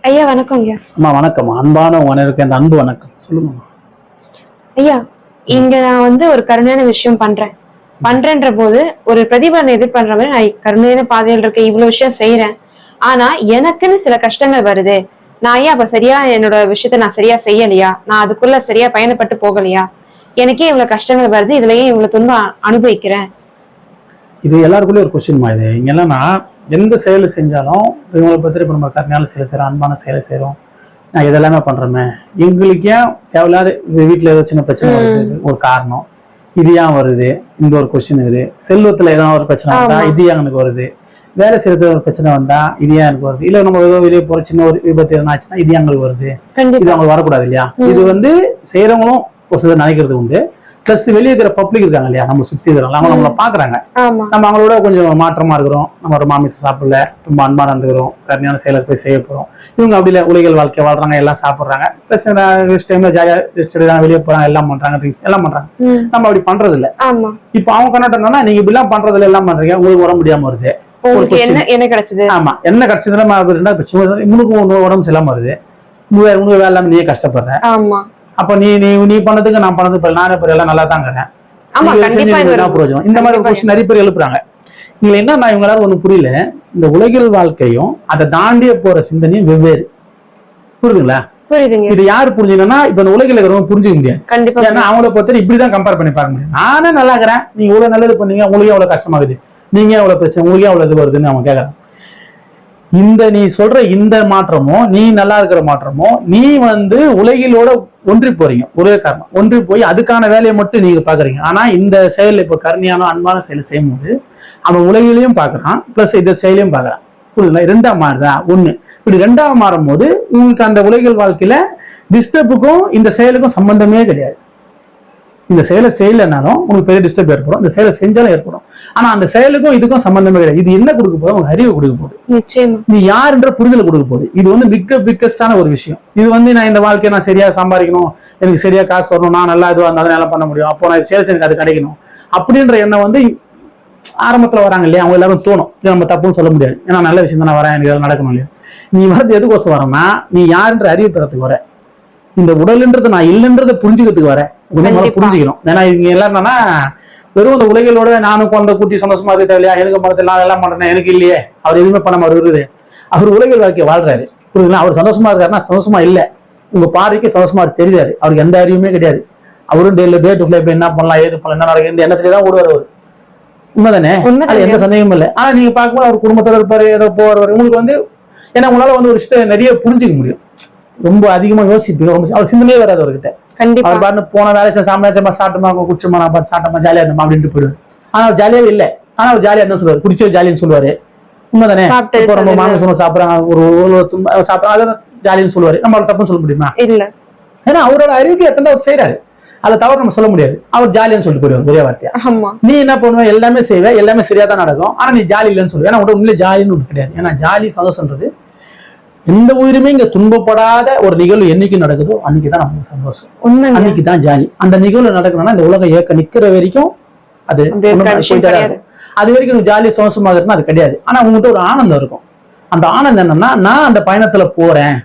ஐயா வணக்கம் ஐயா. அம்மா வணக்கம். அன்பான உனக்கு அந்த அன்பு வணக்கம். சொல்லுங்க ஐயா. இங்க நான் ஒரு கருணையான விஷயம் பண்றேன்ற போது ஒரு பிரதிபலனை எதிர்பண்ற மாதிரி நான் கருணையான பாதையில் இருக்க இவ்வளவு விஷயம் செய்யறேன். ஆனா எனக்குன்னு சில கஷ்டங்கள் வருது. நான் ஐயா அப்ப சரியா என்னோட விஷயத்த நான் சரியா செய்யலையா, நான் அதுக்குள்ள சரியா பயணப்பட்டு போகலையா, எனக்கே இவ்வளவு கஷ்டங்கள் வருது, இதுலயே இவ்வளவு துன்பம் அனுபவிக்கிறேன். இது எல்லாருக்குள்ளே ஒரு கொஸ்டின்மா. இது இங்க என்னன்னா, எந்த செயலை செஞ்சாலும் இவங்களை பத்தி இப்ப நம்ம கருணையான செயலை செய்யறோம், அன்பான செயலை செய்யறோம், நான் இதெல்லாமே பண்றோமே, எங்களுக்கு ஏன் தேவையில்லாத வீட்டுல ஏதோ சின்ன பிரச்சனை வருது ஒரு காரணம், இது ஏன் வருது, இந்த ஒரு கொஸ்டின் இருக்குது. செல்வத்துல ஏதாவது ஒரு பிரச்சனை வந்தா இது ஏன் எனக்கு வருது, வேலை செய்யறது ஒரு பிரச்சனை வந்தா இது ஏன் எனக்கு வருது, இல்ல நம்ம ஏதோ வெளியே போற சின்ன ஒரு விபத்து எதனா ஆச்சுன்னா இது ஏன் எங்களுக்கு வருது, இது அவங்களுக்கு வரக்கூடாது இல்லையா. இது செய்யறவங்களும் ஒரு சிலர் நினைக்கிறது உண்டு. பிளஸ் வெளியே இருக்கிற பப்ளிக் இருக்காங்க இல்லையா, நம்ம சுத்தி இருக்கிறாங்க, அவங்க நம்மளை பாக்குறாங்க, நம்ம அவங்களோட கொஞ்சம் மாற்றமா இருக்கிறோம், நம்ம ஒரு மாமிச சாப்பிடல, ரொம்ப அன்பா நடந்துக்கிறோம், கருணையான செயலை போய் செய்ய போறோம். இவங்க அப்படி இல்லை, உலகில் வாழ்க்கை வாழ்றாங்க, எல்லாம் சாப்பிடுறாங்க, பிளஸ் ரெஸ்ட் டைம்ல ஜாலியா ரெஸ்ட் எடுக்கிறாங்க, வெளியே போறாங்க, எல்லாம் பண்றாங்க, ட்ரிங்க்ஸ் எல்லாம் பண்றாங்க. நம்ம அப்படி பண்றது இல்ல. இப்ப அவங்க கண்ணாட்டம்னா நீங்க இப்படி எல்லாம் பண்றதுல எல்லாம் பண்றீங்க, உங்களுக்கு உடம்பு முடியாம வருது. என்ன கிடைச்சது? ஆமா, என்ன கிடைச்சதுன்னா உனக்கு உடம்பு செல்லாம வருது, உனக்கு வேலை இல்லாம நீயே கஷ்டப்படுற. அப்ப நீ நீ நீ பண்ணதுக்கு நான் பண்ணது நானே எல்லாம் நல்லா தாங்கிறேன். இந்த மாதிரி கொஸ்டின் நிறைய பேர் எழுப்புறாங்க. நீங்க என்ன, நான் இவங்களால ஒண்ணு புரியல. இந்த உலகில் வாழ்க்கையும் அதை தாண்டிய போற சிந்தனையும் வெவ்வேறு. புரியுதுங்களா? இது யாரு புரிஞ்சுக்கணும்னா, இப்ப இந்த உலகில் இருக்கிறவங்க புரிஞ்சுக்க முடியாது. ஏன்னா அவங்கள பொறுத்த இப்படிதான் கம்பேர் பண்ணி பார்க்க முடியும். நானே நல்லா இருக்கிறேன், நீங்க இவ்வளவு நல்லது பண்ணீங்க, உங்களுக்கு எவ்வளவு கஷ்டமாகுது, நீங்க எவ்வளவு பிரச்சனை, உங்களுக்கு எவ்வளவு இது வருதுன்னு அவங்க கேட்கறாங்க. இந்த நீ சொல்ற இந்த மாற்றமோ, நீ நல்லா இருக்கிற மாற்றமோ, நீ உலகிலோட ஒன்றி போறீங்க. ஒரே காரணம், ஒன்றி போய் அதுக்கான வேலையை மட்டும் நீங்க பாக்குறீங்க. ஆனா இந்த செயல் இப்ப கருணையான அன்பான செயலை செய்யும் போது அவன் உலகிலையும் பாக்குறான், பிளஸ் இந்த செயலையும் பாக்குறான். புரியுதுங்களா? ரெண்டாம் மாறுதா ஒண்ணு. இப்படி ரெண்டாம் மாறும் போது உங்களுக்கு அந்த உலகில் வாழ்க்கையில டிஸ்டர்புக்கும் இந்த செயலுக்கும் சம்பந்தமே கிடையாது. இந்த செயலை செய்யலைனாலும் உங்களுக்கு பெரிய டிஸ்டர்ப் ஏற்படும், இந்த செயலை செஞ்சாலும் ஏற்படும். ஆனா அந்த செயலுக்கும் இதுக்கும் சம்பந்தமே கிடையாது. இது என்ன கொடுக்க போகுது? உங்களுக்கு அறிவு கொடுக்க போகுது, நீ யாருன்ற புரிதல் கொடுக்க போகுது. இது பிக்கஸ்டான ஒரு விஷயம். இது நான் இந்த வாழ்க்கையை நான் சரியா சம்பாதிக்கணும், எனக்கு சரியா காசு வரணும், நான் நல்லா இதுவா இருந்தாலும் நல்லா பண்ண முடியும், அப்போ நான் சேல்ஸ் எனக்கு அது கிடைக்கணும் அப்படின்ற எண்ணம் ஆரம்பத்துல வராங்க இல்லையா, அவங்க எல்லாரும் தோணும். இது நம்ம தப்புன்னு சொல்ல முடியாது, ஏன்னா நல்ல விஷயம் தானே வரேன், எனக்கு இதெல்லாம் நடக்கணும் இல்லையா. நீ எதுக்கோசம் வரேன்னா, நீ யாருன்ற அறிவு பெறத்துக்கு வர, இந்த உடல்ன்றது நான் இல்லைன்றதை புரிஞ்சுக்கிறதுக்கு வர புரிஞ்சுக்கணும். ஏன்னா இவங்க எல்லாம் என்னன்னா, வெறும் இந்த உலகளோட நானும் குழந்தை கூட்டி சந்தோஷமா இருக்க இல்லையா, எனக்கு பணத்தை எல்லாம் பண்றேன், எனக்கு இல்லையே, அவர் எதுவுமே பண்ண அவர் வருது, அவர் உலகில் வாழ்க்கை வாழ்றாரு. புரியுதுங்களா? அவர் சந்தோஷமா இருக்காருன்னா சந்தோஷமா இல்லை, உங்க பார்வைக்கு சந்தோஷமா தெரியாது, அவருக்கு எந்த அறிவுமே கிடையாது. அவரும் டே டு லைஃப் என்ன பண்ணலாம், ஏது பண்ணலாம், என்ன நடக்குது, இந்த எண்ணத்துல தான் ஓடுவார் அவர். உண்மைதானே? அது எந்த சந்தேகமும் இல்லை. ஆனா நீங்க பார்க்கும்போது அவர் குடும்பத்தோட இருப்பாரு, ஏதோ போவார். உங்களுக்கு ஏன்னா உங்களால ஒரு விஷயத்த நிறைய புரிஞ்சுக்க முடியும். ரொம்ப அதிகமா யோசிப்பீங்க, அவர் சிந்தனையே வராது அவர்கிட்ட. அவர் பாட்டு போன வேலை சாப்பிட்டமா சாப்பிட்டமா குடிச்சமா நான் பாட்டு சாப்பிட்டமா ஜாலியா இருந்தமா அப்படின்ட்டு போயிடுவார். ஆனா அவர் ஜாலியாவே இல்லை. ஆனா அவர் ஜாலியா என்ன சொல்லுவார், குடிச்ச ஜாலின்னு சொல்லுவாரு. உண்மைதானே? ரொம்ப மாமிசம் சாப்பிடுறாங்க, ஒரு சாப்பிடுறாங்க, ஜாலின்னு சொல்லுவாரு. நம்ம தப்புன்னு சொல்ல முடியுமா? இல்ல. ஏன்னா அவரோட அறிவுக்கு எத்தனை அவர் செய்யறாரு, அதை தவிர நம்ம சொல்ல முடியாது. அவர் ஜாலின்னு சொல்லிட்டு போயிடுவார் ஒரே வார்த்தையா. நீ என்ன பண்ணுவ, எல்லாமே செய்வ, எல்லாமே சரியா தான் நடக்கும், ஆனா நீ ஜாலி இல்லைன்னு சொல்லுவ. ஏன்னா உண்மையிலே ஜாலின்னு ஒன்று கிடையாது. ஏன்னா ஜாலி சந்தோஷம்ன்றது எந்த உயிருமே இங்க துன்பப்படாத ஒரு நிகழ்வு என்னைக்கு நடக்குதோ அன்னைக்குதான் நமக்கு சந்தோஷம், அன்னைக்குதான் ஜாலி. அந்த நிகழ்வு நடக்கணும்னா இந்த உலகம் ஏக்க நிக்கிற வரைக்கும் அது அது வரைக்கும் ஜாலி சந்தோஷமாக இருக்குன்னா அது கிடையாது. ஆனா உங்ககிட்ட ஒரு ஆனந்தம் இருக்கும். அந்த ஆனந்தம் என்னன்னா, நான் அந்த பயணத்துல போறேன்.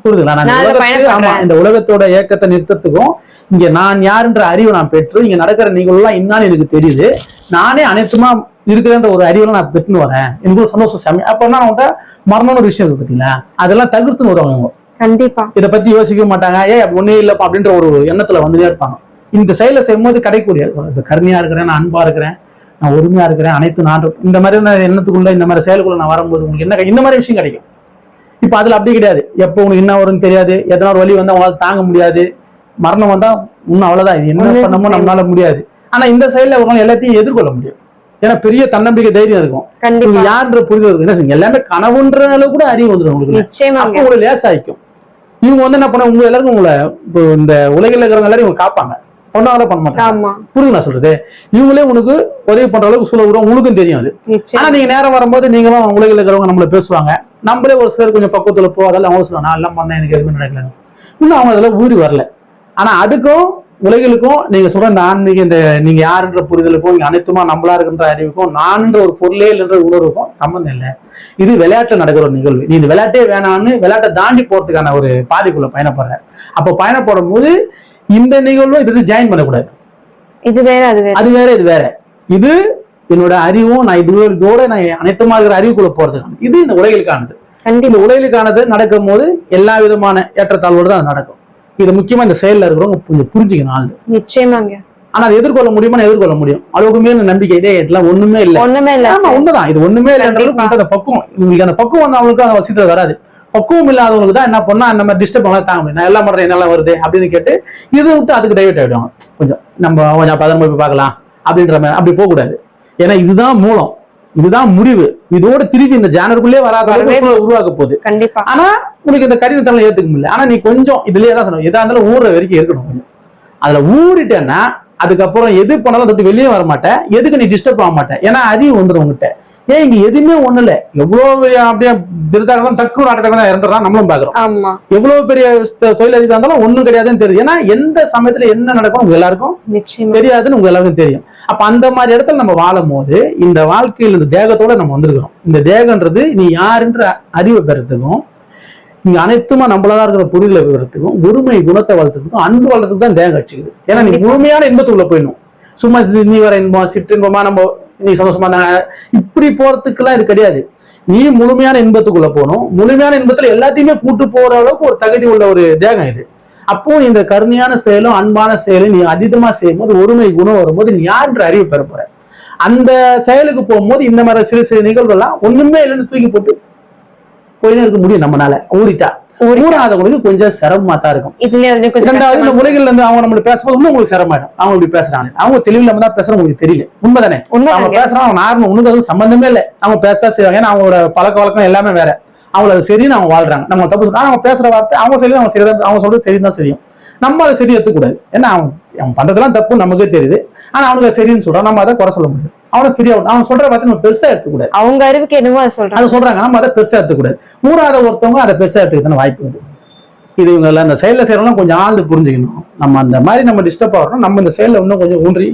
புரியுதுங்களா? இந்த உலகத்தோட ஏக்கத்தை நிறுத்தத்துக்கும் இங்க நான் யாருன்ற அறிவு நான் பெற்று இங்க நடக்கிற நிகழ்வுலாம் இன்னான்னு எனக்கு தெரியுது, நானே அனைத்துமா இருக்கிறன்ற ஒரு அறிவுலாம் நான் பெற்றுன்னு வரேன், எனக்கு ஒரு சந்தோஷம் சாமி. அப்பன்னா அவங்கள்ட்ட மரணம்னு ஒரு விஷயம் இருக்கு பார்த்தீங்களா, அதெல்லாம் தவிர்த்துன்னு வருவாங்க. கண்டிப்பா இதை பத்தி யோசிக்க மாட்டாங்க. ஒன்னே இல்லப்பா அப்படின்ற ஒரு எண்ணத்துல வந்துட்டே இருப்பாங்க. இந்த செயலை செய்யும்போது கிடைக்கக்கூடிய கருணையா இருக்கிறேன், நான் அன்பா இருக்கிறேன், நான் உரிமையா இருக்கிறேன், அனைத்து நான் இந்த மாதிரி எண்ணத்துக்குள்ள இந்த மாதிரி செயலுக்குள்ள நான் வரும்போது உங்களுக்கு என்ன இந்த மாதிரி விஷயம் கிடைக்கும். இப்ப அதுல அப்படி கிடையாது. எப்போ உங்களுக்கு என்ன வரும்னு தெரியாது, எத்தனை ஒரு வழி வந்தா உங்களால தாங்க முடியாது, மரணம் வந்தா இன்னும் அவ்வளவுதான், இது என்ன பண்ணமோ நம்மளால முடியாது. ஆனா இந்த செயல்ல உங்களால எல்லாத்தையும் எதிர்கொள்ள முடியும். ஏன்னா பெரிய தன்னம்பிக்கை தைரியம் இருக்கும், யாருன்ற புரிதல் இருக்கும். என்ன எல்லாமே கனவுன்ற அளவு கூட அறிவு வந்துடும் உங்களுக்கு, உங்களை லேசாயிக்கும். இவங்க என்ன பண்ண, உங்க எல்லாருக்கும் உங்களை இப்போ இந்த உலகில் இருக்கிறவங்க எல்லாரும் இவங்க காப்பாங்க, ஒன்னால பண்ண மாட்டாங்க. புரியுது நான் சொல்றது? இவங்களே உனக்கு உதவி பண்ற அளவுக்கு சொல்ல உங்களுக்கும் தெரியும் அது. ஆனா நீங்க நேரம் வரும்போது நீங்களும் உலகில் இருக்கிறவங்க நம்மள பேசுவாங்க, நம்மளே ஒரு சிலர் கொஞ்சம் பக்குவத்துல போ, அதெல்லாம் அவங்க சொல்லுவாங்க நான் எல்லாம் பண்ணேன், எனக்கு எதுவுமே நடக்கல, இன்னும் அவங்க அதெல்லாம் ஊறி வரல. ஆனா அதுக்கும் உலகிலுக்கும் நீங்க சொல்ற இந்த ஆன்மீக இந்த நீங்க யாருன்ற புரிதலுக்கும் இங்க அனைத்துமா நம்மளா இருக்கின்ற அறிவுக்கும் நான்ன்ற ஒரு பொருளே இல்லைன்ற உணர்வுக்கும் சம்பந்தம் இல்லை. இது விளையாட்டுல நடக்கிற ஒரு நிகழ்வு. நீ இந்த விளையாட்டே வேணான்னு விளையாட்டை தாண்டி போறதுக்கான ஒரு பாதைக்குள்ள பயணப்படுற. அப்போ பயணப்படும் போது இந்த நிகழ்வு இது ஜாயின் பண்ணக்கூடாது. இது வேற அது வேற இது வேற. இது என்னோட அறிவும் நான் இதோட நான் அனைத்துமா இருக்கிற அறிவுக்குள்ள போறதுக்கான இது இந்த உலகிலுக்கானது. இந்த உலகிலுக்கானது நடக்கும் போது எல்லா விதமான ஏற்றத்தாழ்வோடு தான் அது நடக்கும். இது முக்கியமா இந்த செயல்ல இருக்கிறவங்க கொஞ்சம் புரிஞ்சுக்கணும். நிச்சயமாங்க. ஆனா அதை எதிர்கொள்ள முடியுமா? எதிர்கொள்ள முடியும். அளவுக்கு மேல நம்பிக்கை இதெல்லாம் ஒண்ணுமே இல்லை. ஆமா உண்மைதான். இது ஒண்ணுமே இல்லைன்றது அந்த பக்குவம். உங்களுக்கு அந்த பக்குவம் வந்து அவங்களுக்கு அந்த வசதியில வராது. பக்குவம் இல்லாதவங்களுக்கு தான் என்ன பண்ணா அந்த மாதிரி டிஸ்டர்ப் பண்ணலாம் தாங்க முடியும். நான் எல்லாம் பண்றேன் என்னெல்லாம் வருது அப்படின்னு கேட்டு இதை விட்டு அதுக்கு டைவர்ட் ஆயிடுவாங்க. நம்ம கொஞ்சம் பதனமா போய் பார்க்கலாம் அப்படின்ற மாதிரி அப்படி போக கூடாது. ஏன்னா இதுதான் மூலம், இதுதான் முடிவு. இதோட திருப்பி இந்த ஜானருக்குள்ளே வராத உருவாக்க போகுது. கண்டிப்பா. ஆனா உனக்கு இந்த கடினத்தெல்லாம் ஏத்துக்க முடியல. ஆனா நீ கொஞ்சம் இதுலயே தான் சொல்லணும், எதா இருந்தாலும் ஊற வரைக்கும் இருக்கணும். கொஞ்சம் அதுல ஊறிட்டேன்னா அதுக்கப்புறம் எது பண்ணாலும் தொட்டு வெளியே வர மாட்டேன். எதுக்கு நீ டிஸ்டர்ப் ஆக மாட்டேன். ஏன்னா அறிவு வந்துடும் உங்ககிட்ட. ஏன் இங்க எதுவுமே ஒண்ணு இல்ல. எவ்வளவு அப்படியே திருதாக டக்கு நாட்டத்தான் இறந்துடுறான் நம்மளும் பாக்குறோம். எவ்வளவு பெரிய தொழிலதிபர் இருந்தாலும் ஒண்ணும் கிடையாதுன்னு தெரியுது. ஏன்னா எந்த சமயத்துல என்ன நடக்கும் உங்க எல்லாருக்கும் தெரியாதுன்னு உங்க எல்லாருக்கும் தெரியும். அப்ப அந்த மாதிரி இடத்துல நம்ம வாழும் போது இந்த வாழ்க்கையில் இந்த தேகத்தோட நம்ம வந்திருக்கிறோம். இந்த தேகன்றது நீ யாருன்ற அறிவை பெறத்துக்கும் நீங்க அனைத்துமா நம்மளதான் இருக்கிற புரிதலை பெறத்துக்கும் ஒருமை குணத்தை வளர்த்ததுக்கும் அன்பு வளர்த்துக்கு தான் தேகம் வச்சுக்குது. ஏன்னா நீ முழுமையான இன்பத்துக்குள்ள போயிடணும். சும்மா நீ வர இன்பம் சிற்றின்பமா நம்ம நீ சந்தோஷமா இப்படி போறதுக்குலாம் இது கிடையாது. நீ முழுமையான இன்பத்துக்குள்ள போகணும். முழுமையான இன்பத்துல எல்லாத்தையுமே கூட்டு போற அளவுக்கு ஒரு தகுதி உள்ள ஒரு தேகம் இது. அப்போ இந்த கருணையான செயலும் அன்பான செயலும் நீ அதிகமா செய்யும் போது ஒருமை குணம் வரும்போது நீ யாருன்ற அறிவு பெற போற. அந்த செயலுக்கு போகும்போது இந்த மாதிரி சிறு சிறு நிகழ்வுகள்லாம் ஒண்ணுமே இல்லைன்னு தூக்கி போட்டு போயினே இருக்க முடியும். நம்மளால ஊராதவங்களுக்கு கொஞ்சம் சிரமமா தான் இருக்கும். ரெண்டாவது இந்த உலகில் இருந்து அவங்க நம்மளுக்கு பேசும்போது இன்னும் உங்களுக்கு சிரமமாயிடும். அவங்க இப்படி பேசுறாங்க, அவங்க தெளிவில்லாம தான் பேசுறாங்க, உங்களுக்கு தெரியல. உண்மைதானே? அவங்க பேசுறாங்க நார்மல், உனக்கு அது சம்பந்தமே இல்லை. அவங்க பேச செய்வாங்க. ஏன்னா அவங்களோட பழக்க வழக்கம் எல்லாமே வேற. அவங்கள அது சரின்னு அவங்க வாழ்றாங்க. நம்ம தப்பு சொல்றாங்க. அவங்க பேசுற வார்த்தை அவங்க சரி, அவங்க சரி, அவங்க சொல்றது சரிதான் தெரியும். நம்ம அதை சரி எடுத்துக்கூடாது. ஏன்னா அவன் பண்றதெல்லாம் தப்பு நமக்கே தெரியுது. ஆனா அவனுக்கு சரின்னு சொல்றான், நம்ம அதை குறை சொல்ல முடியும். அவனை ஃப்ரீயா அவன் சொல்ற வார்த்தை நம்ம பெருசா எடுத்துக்கூடாது. அவங்க அறிவுக்கு என்னவோ அதை சொல்றாங்க, நம்ம அதை பெருசா எடுத்துக்கூடாது. ஊராத ஒருத்தவங்க அதை பெருசா எடுத்துக்கிட்டு வாய்ப்பு இருக்குது. இது இவங்க எல்லாம் இந்த செயல செய்யறவங்க கொஞ்சம் ஆழ்ந்து புரிஞ்சுக்கணும். நம்ம அந்த மாதிரி நம்ம டிஸ்டர்ப் ஆகிறோம். நம்ம இந்த செயல இன்னும் கொஞ்சம் ஊன்றி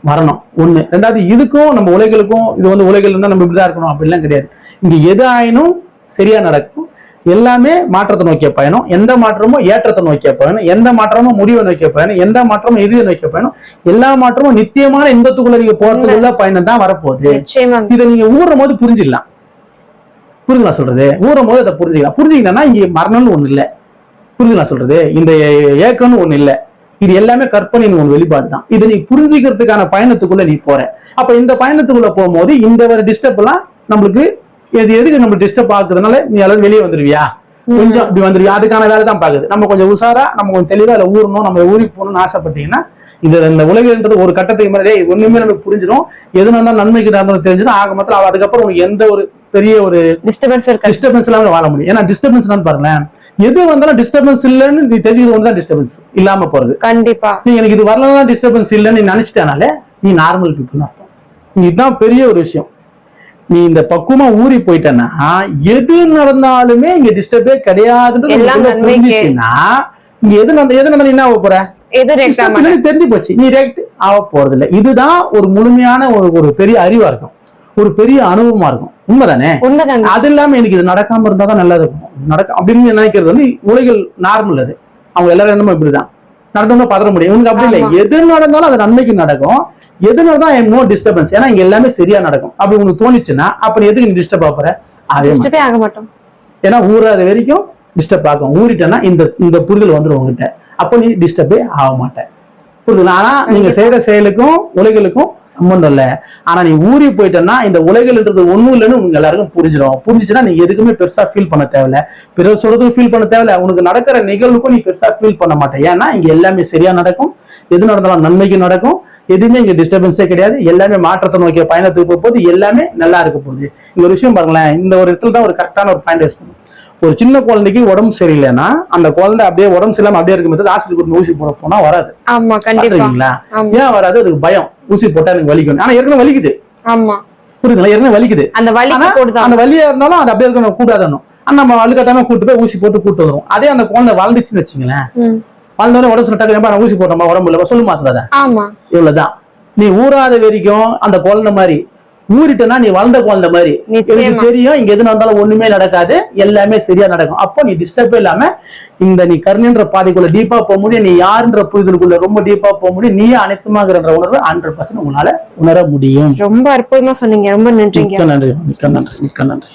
வரணும். ஒண்ணு. ரெண்டாவது இதுக்கும் நம்ம உலகளுக்கும் இது வந்து உலகில் இருந்தா நம்ம இப்படிதான் இருக்கணும் அப்படிலாம் கிடையாது. இங்க எது ஆயினும் சரியா நடக்கும். எல்லாமே மாற்றத்தை நோக்கிய பயணம். எந்த மாற்றமும் ஏற்றத்தை நோக்கிய பயணம். எந்த மாற்றமும் முடிவை நோக்கிய பயணம். எந்த மாற்றமும் இறுதியை நோக்கிய பயணம். எல்லா மாற்றமும் நித்தியமான இன்பத்துக்குள்ள நீங்க போறதுக்குள்ள பயணம் தான் வரப்போகுது. இதை நீங்க ஊறும் போது புரிஞ்சிடலாம். புரிஞ்சுக்கலாம் சொல்றது? ஊறும் போது அதை புரிஞ்சுக்கலாம். புரிஞ்சுக்கிட்டா இங்க மரணம்னு ஒண்ணு இல்லை. புரிஞ்சுக்கலாம் சொல்றது? இந்த ஏக்கம்னு ஒண்ணு இல்லை. இது எல்லாமே கற்பனையின் ஒரு வெளிப்பாடு தான். இதை நீ புரிஞ்சுக்கிறதுக்கான பயணத்துக்குள்ள நீ போற. அப்ப இந்த பயணத்துக்குள்ள போகும்போது இந்த ஒரு டிஸ்டர்ப் எல்லாம் நம்மளுக்கு எதுக்கு நம்ம டிஸ்டர்ப் ஆகுறதுனால நீ எல்லாரும் வெளியே வந்துருவியா, கொஞ்சம் இப்படி வந்துருவியா, அதுக்கான வேலை தான் பாக்குது. நம்ம கொஞ்சம் உஷாரா நம்ம கொஞ்சம் தெளிவா அதை ஊறணும், நம்ம ஊருக்கு போகணும்னு ஆசைப்பட்டீங்கன்னா இந்த உலகன்றது ஒரு கட்டத்துக்கு மேலே ஒண்ணுமே நமக்கு புரிஞ்சிடும். எது இருந்தாலும் நன்மைக்கு நடந்தாலும் தெரிஞ்சிடும். ஆக மொத்தம் அதுக்கப்புறம் உங்களுக்கு எந்த ஒரு பெரிய ஒரு டிஸ்டர்பன்ஸ் இல்லாம வாழ முடியும். ஏன்னா டிஸ்டர்பன்ஸ் பாருங்களேன், எது வந்தாலும் டிஸ்டர்பன்ஸ் இல்லைன்னு நீ தெரிஞ்சுக்கிறது ஒண்ணுதான் டிஸ்டர்பன்ஸ் இல்லாம போறது. கண்டிப்பா நீ எனக்கு இது வரலாம் டிஸ்டர்பன்ஸ் இல்லைன்னு நீ நினைச்சிட்டானாலே நீ நார்மல் பீப்புள்னு அர்த்தம். இதுதான் பெரிய ஒரு விஷயம். நீ இந்த பக்குவமா ஊறி போயிட்டேன்னா எது நடந்தாலுமே இங்க டிஸ்டர்பே கிடையாதுன்னு இங்க எது நடந்தாலும் என்ன ஆக போற தெரிஞ்சு போச்சு. நீ ரியாக்ட் ஆக போறது இல்லை. இதுதான் ஒரு முழுமையான ஒரு பெரிய அறிவா இருக்கும், ஒரு பெரிய அனுபவமா இருக்கும். உண்மைதானே? அது இல்லாம எனக்கு இது நடக்காம இருந்தாதான் நல்லா இருக்கும் நடக்கும் அப்படின்னு நினைக்கிறது வந்து உலகில் நார்மல். அது அவங்க எல்லாரும் என்னமோ இப்படிதான் நடந்தோம்னா பதற முடியும். உனக்கு அப்படி இல்லை. எது நடந்தாலும் அது நன்மைக்கு நடக்கும். எது நடந்தாலும் நோ டிஸ்டர்பன்ஸ். ஏன்னா இங்க எல்லாமே சரியா நடக்கும். அப்படி உனக்கு தோணுச்சுன்னா அப்ப எதுக்கு நீ டிஸ்டர்ப் ஆக போற? ஆக மாட்டோம். ஏன்னா ஊராத வரைக்கும் டிஸ்டர்ப் ஆகும். ஊறிட்டேன்னா இந்த புரிதல் வந்துடும் உங்ககிட்ட. அப்ப நீ டிஸ்டர்பே ஆக மாட்டேன். புரியுது? ஆனா நீங்க செய்யற செயலுக்கும் உலகளுக்கும் சம்பந்தம் இல்லை. ஆனா நீ ஊறி போயிட்டேன்னா இந்த உலகல்ன்றது ஒண்ணும் இல்லைன்னு உங்க எல்லாருக்கும் புரிஞ்சிடும். புரிஞ்சுச்சுன்னா நீங்க எதுக்குமே பெருசா ஃபீல் பண்ண தேவையில்ல. பிறகு சொல்றதுக்கு ஃபீல் பண்ண தேவையில்ல. உனக்கு நடக்கிற நிகழ்வுக்கும் நீ பெருசா ஃபீல் பண்ண மாட்டேன். ஏன்னா இங்க எல்லாமே சரியா நடக்கும். எது நடந்தாலும் நன்மைக்கு நடக்கும். எதுவுமே இங்க டிஸ்டர்பன்ஸே கிடையாது. எல்லாமே மாற்றத்தை நோக்கிய பயணத்துக்கு போகுது. எல்லாமே நல்லா இருக்க போகுது. இங்க ஒரு விஷயம் பாருங்களேன், இந்த ஒரு இடத்துல தான் ஒரு கரெக்டான ஒரு பாயிண்ட் யூஸ் பண்ணும். ஒரு சின்ன குழந்தைக்கு உடம்பு சரியில்லைன்னா அந்த குழந்தை அப்படியே உடம்பு சரியில்லாம அப்படியே இருக்கும். ஹாஸ்பிட்டலுக்கு ஊசி போட போனா வராது. ஏன் வராது? அதுக்கு பயம். ஊசி போட்டா எனக்கு வலிக்கும். ஆனா ஏற்கனவே வலிக்குது. புரியுதுங்களா? ஏற்கனவே வலிக்குது. அந்த வலியா இருந்தாலும் அது அப்படியே கூடாது. நம்ம வலுக்கட்டாம கூட்டு போய் ஊசி போட்டு கூட்டு வரும். அதே அந்த குழந்தை வளர்ந்துச்சுன்னு வச்சுங்களேன், வளர்ந்தோடனே உடம்பு சொல்லிட்டாக்க நான் ஊசி போட்டோமா உடம்புல சொல்லுமா சொல்லாத. ஆமா இவ்வளவுதான். நீ ஊறாத வரைக்கும் அந்த குழந்தை மாதிரி, ஊறிட்டனா நீ வளர்ந்த குழந்தை மாதிரி. எனக்கு தெரியும் இங்க எது நடந்தாலும் ஒண்ணுமே நடக்காது, எல்லாமே சரியா நடக்கும். அப்போ நீ டிஸ்டர்பே இல்லாம இந்த நீ கருணைன்ற பாதைக்குள்ள டீப்பா போக முடியும். நீ யாருன்ற புரிதலுக்குள்ள ரொம்ப டீப்பா போக முடியும். நீயே அனைத்துமாகிற உணர்வு 100% உங்களால உணர முடியும். ரொம்ப அற்புதமா சொன்னீங்க. ரொம்ப நன்றிங்க. மிக்க நன்றி, மிக்க நன்றி, மிக்க நன்றி.